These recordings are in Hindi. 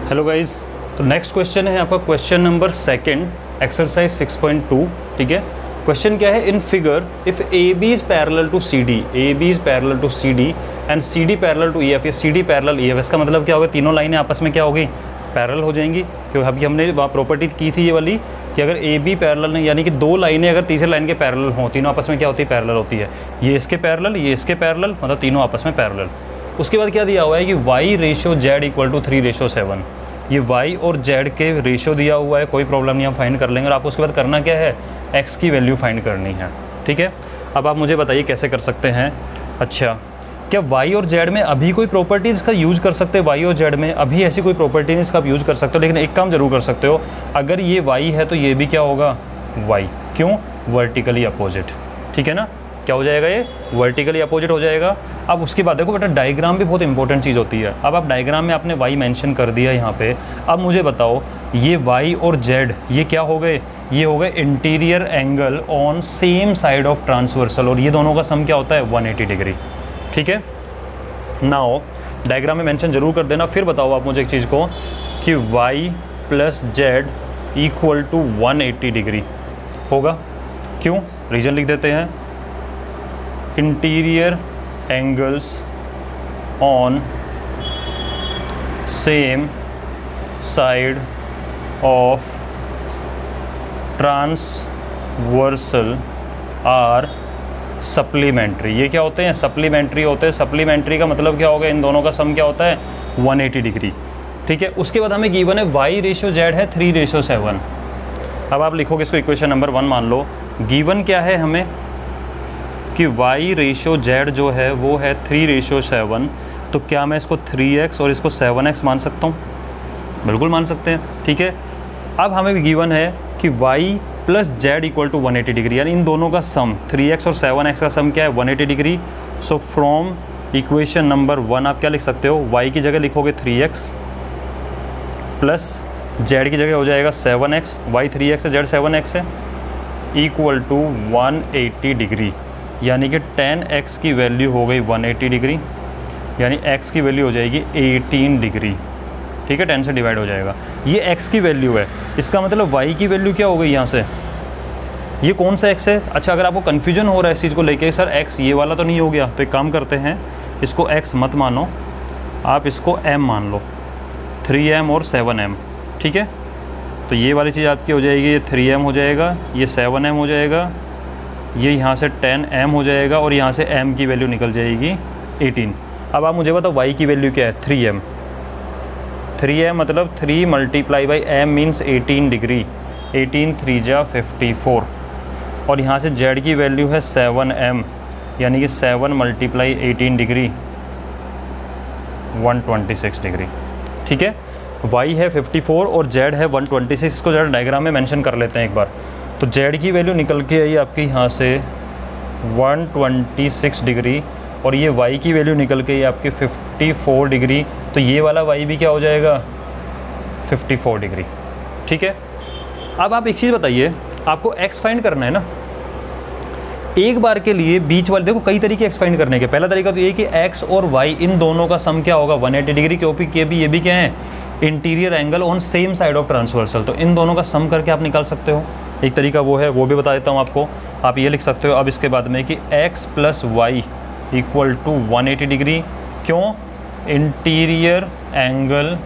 हेलो गाइस, तो नेक्स्ट क्वेश्चन है आपका क्वेश्चन नंबर सेकंड एक्सरसाइज 6.2। ठीक है, क्वेश्चन क्या है, in figure if A B is parallel to C D, A B is parallel to C D and C D parallel to E F, या C D parallel E F. इसका मतलब क्या होगा, तीनों लाइनें आपस में क्या होगी, पैरेलल हो जाएंगी। क्योंकि अभी हमने प्रॉपर्टी की थी ये वाली कि अगर ए बी पैरेलल नहीं, यानी कि दो लाइनें अगर तीसरे लाइन के पैरेलल हों, तीनों आपस में क्या होती है, पैरेलल होती है। ये इसके पैरेलल, ये इसके पैरेलल, मतलब तीनों आपस में पैरेलल। उसके बाद क्या दिया हुआ है कि y ratio z equal to 3:7। ये y और z के रेशियो दिया हुआ है, कोई प्रॉब्लम नहीं, हम फाइंड कर लेंगे। और आपको उसके बाद करना क्या है, x की वैल्यू फाइंड करनी है। ठीक है, अब आप मुझे बताइए कैसे कर सकते हैं। अच्छा, क्या y और z में अभी कोई प्रॉपर्टीज़ का यूज़ कर सकते हैं? y और z में अभी ऐसी कोई प्रॉपर्टी नहीं इसका आप यूज़ कर सकते हो, लेकिन एक काम जरूर कर सकते हो, अगर ये y है तो ये भी क्या होगा, y। क्यों? Vertically opposite. ठीक है ना, क्या हो जाएगा, ये वर्टिकली अपोजिट हो जाएगा। अब उसके बाद देखो बेटा, डायग्राम भी बहुत इंपॉर्टेंट चीज़ होती है। अब आप डायग्राम में आपने y मेंशन कर दिया यहाँ पे। अब मुझे बताओ, ये y और z ये क्या हो गए, ये हो गए interior angle on same side of transversal, और ये दोनों का सम क्या होता है, 180 डिग्री। ठीक है, नाउ डायग्राम में मेंशन जरूर कर देना। फिर बताओ आप मुझे एक चीज़ को कि y plus z equal to 180 degree होगा। क्यों? रीजन लिख देते हैं, interior angles on same side of transversal are supplementary. ये क्या होते हैं, सप्लीमेंट्री होते हैं। सप्लीमेंट्री का मतलब क्या होगा, इन दोनों का सम क्या होता है, 180 डिग्री। ठीक है, उसके बाद हमें गिवन है y रेशियो z है 3:7। अब आप लिखोगे इसको इक्वेशन नंबर 1 मान लो। गिवन क्या है हमें कि y रेशियो z जो है वो है 3:7। तो क्या मैं इसको 3x और इसको 7x मान सकता हूँ? बिल्कुल मान सकते हैं। ठीक है, अब हमें गिवन है कि y plus z equal to 180 degree, यानी इन दोनों का सम 3x और 7x का सम क्या है, 180 degree. So from equation number 1 आप क्या लिख सकते हो, y की जगह लिखोगे 3x प्लस z की जगह हो जाएगा 7x, y 3x है, z 7x है, इक्वल टू 180 डिग्री। यानी कि 10x की वैल्यू हो गई 180 डिग्री, यानी x की वैल्यू हो जाएगी 18 डिग्री। ठीक है, 10 से डिवाइड हो जाएगा। ये x की वैल्यू है, इसका मतलब y की वैल्यू क्या हो गई यहाँ से, ये कौन सा x है। अच्छा, अगर आपको कन्फ्यूजन हो रहा है इस चीज़ को लेके, सर x ये वाला तो नहीं हो गया, तो एक काम करते हैं, इसको x मत मानो, आप इसको m मान लो, 3m और 7m। ठीक है, तो ये वाली चीज़ आपकी हो जाएगी, ये 3m हो जाएगा, ये 7m हो जाएगा, ये यहाँ से 10m हो जाएगा, और यहाँ से m की वैल्यू निकल जाएगी 18। अब आप मुझे बताओ y की वैल्यू क्या है, 3m। 3m मतलब 3 multiply by m means 18 degree, 18 3 जा 54, और यहाँ से z की वैल्यू है 7m, यानी कि 7 मल्टीप्लाई 18 डिग्री 126 डिग्री। ठीक है, y है 54 और z है 126। इसको ज़रा डायग्राम में मेंशन कर लेते हैं एक बार। तो z की वैल्यू निकल के आई आपकी यहाँ से 126 डिग्री, और ये y की वैल्यू निकल के आई आपकी 54 डिग्री। तो ये वाला y भी क्या हो जाएगा, 54 डिग्री। ठीक है, अब आप एक चीज़ बताइए, आपको x फाइंड करना है ना, एक बार के लिए बीच वाले, देखो कई तरीके x फाइंड करने के। पहला तरीका तो ये कि x और y इन दोनों का सम क्या होगा, 180 डिग्री, क्योंकि ये भी क्या है, interior angle on same side of transversal. तो इन दोनों का सम करके आप निकाल सकते हो। एक तरीका वो है, वो भी बता देता हूँ आपको। आप ये लिख सकते हो अब इसके बाद में कि x plus y equal to 180 degree. क्यों? इंटीरियर एंगल,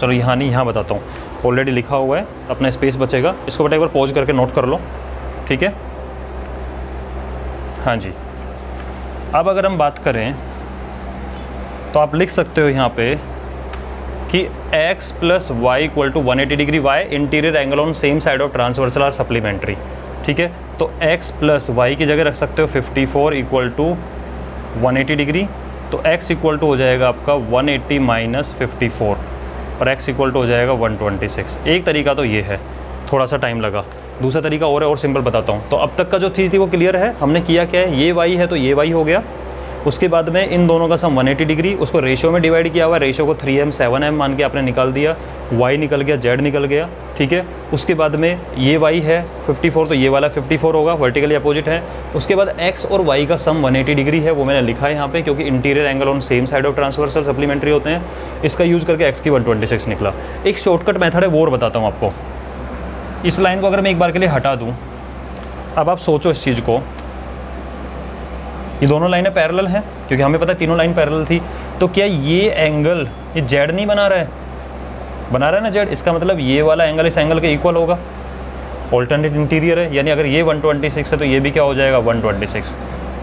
चलो यहाँ नहीं, यहाँ बताता हूँ, ऑलरेडी लिखा हुआ है, अपना स्पेस बचेगा। इसको बेटा एक बार पॉज करके नोट कर लो। ठीक है, हाँ जी। अब अगर हम बात करें तो आप लिख सकते हो यहाँ पे कि x plus y equal to 180 degree, why interior angle on same side of transversal are supplementary. ठीक है, तो x प्लस वाई की जगह रख सकते हो 54 इक्वल टू 180 डिग्री। तो x इक्वल टू हो जाएगा आपका 180 माइनस 54, और x इक्वल टू हो जाएगा 126। एक तरीका तो ये है, थोड़ा सा टाइम लगा। दूसरा तरीका और है, और सिंपल बताता हूँ। तो अब तक का जो चीज़ थी वो क्लियर है। हमने किया क्या है, ये y है तो ये y हो गया, उसके बाद में इन दोनों का सम 180 डिग्री, उसको रेशियो में डिवाइड किया हुआ है, रेशियो को 3m 7m मान के आपने निकाल दिया, y निकल गया, z निकल गया, ठीक है। उसके बाद में ये y है 54, तो ये वाला 54 होगा, वर्टिकली अपोजिट है। उसके बाद x और y का सम 180 डिग्री है, वो मैंने लिखा है यहाँ पे, क्योंकि interior angle on same side of transversal supplementary होते हैं। इसका यूज़ करके x की 126 निकला। एक शॉर्टकट मेथड है वो और बताता हूँ आपको। इस लाइन को अगर मैं एक बार के लिए हटा दूँ, अब आप सोचो इस चीज़ को, ये दोनों लाइनें पैरेलल हैं, क्योंकि हमें पता है तीनों लाइन पैरेलल थी, तो क्या ये एंगल ये जेड नहीं बना रहा है? बना रहा है ना जेड, इसका मतलब ये वाला एंगल इस एंगल के इक्वल होगा, ऑल्टरनेट इंटीरियर है, यानी अगर ये 126 है तो ये भी क्या हो जाएगा 126।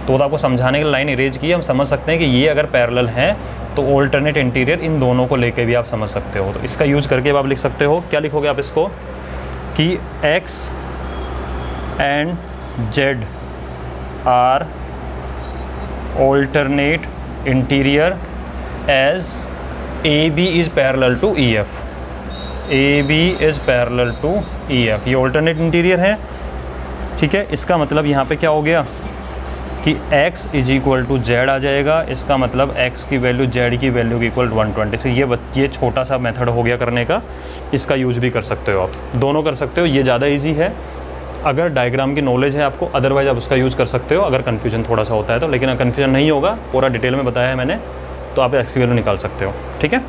तो आपको समझाने के लिए लाइन इरेज की, हम समझ सकते हैं कि ये अगर पैरेलल हैं तो ऑल्टरनेट इंटीरियर इन दोनों को लेके भी आप समझ सकते हो। तो इसका यूज़ करके आप लिख सकते हो, क्या लिखोगे आप इसको, कि x and z are alternate interior as AB is parallel to EF, AB is parallel to EF, ये alternate interior है, ठीक है। इसका मतलब यहाँ पे क्या हो गया कि x is equal to z आ जाएगा, इसका मतलब x की वैल्यू z की वैल्यू की इक्वल 126। ये छोटा सा मेथड हो गया करने का, इसका यूज भी कर सकते हो आप, दोनों कर सकते हो, ये ज़्यादा ईजी है अगर डायग्राम की नॉलेज है आपको, अदरवाइज आप उसका यूज़ कर सकते हो अगर कन्फ्यूजन थोड़ा सा होता है तो। लेकिन कन्फ्यूजन नहीं होगा, पूरा डिटेल में बताया है मैंने, तो आप x की वैल्यू निकाल सकते हो, ठीक है।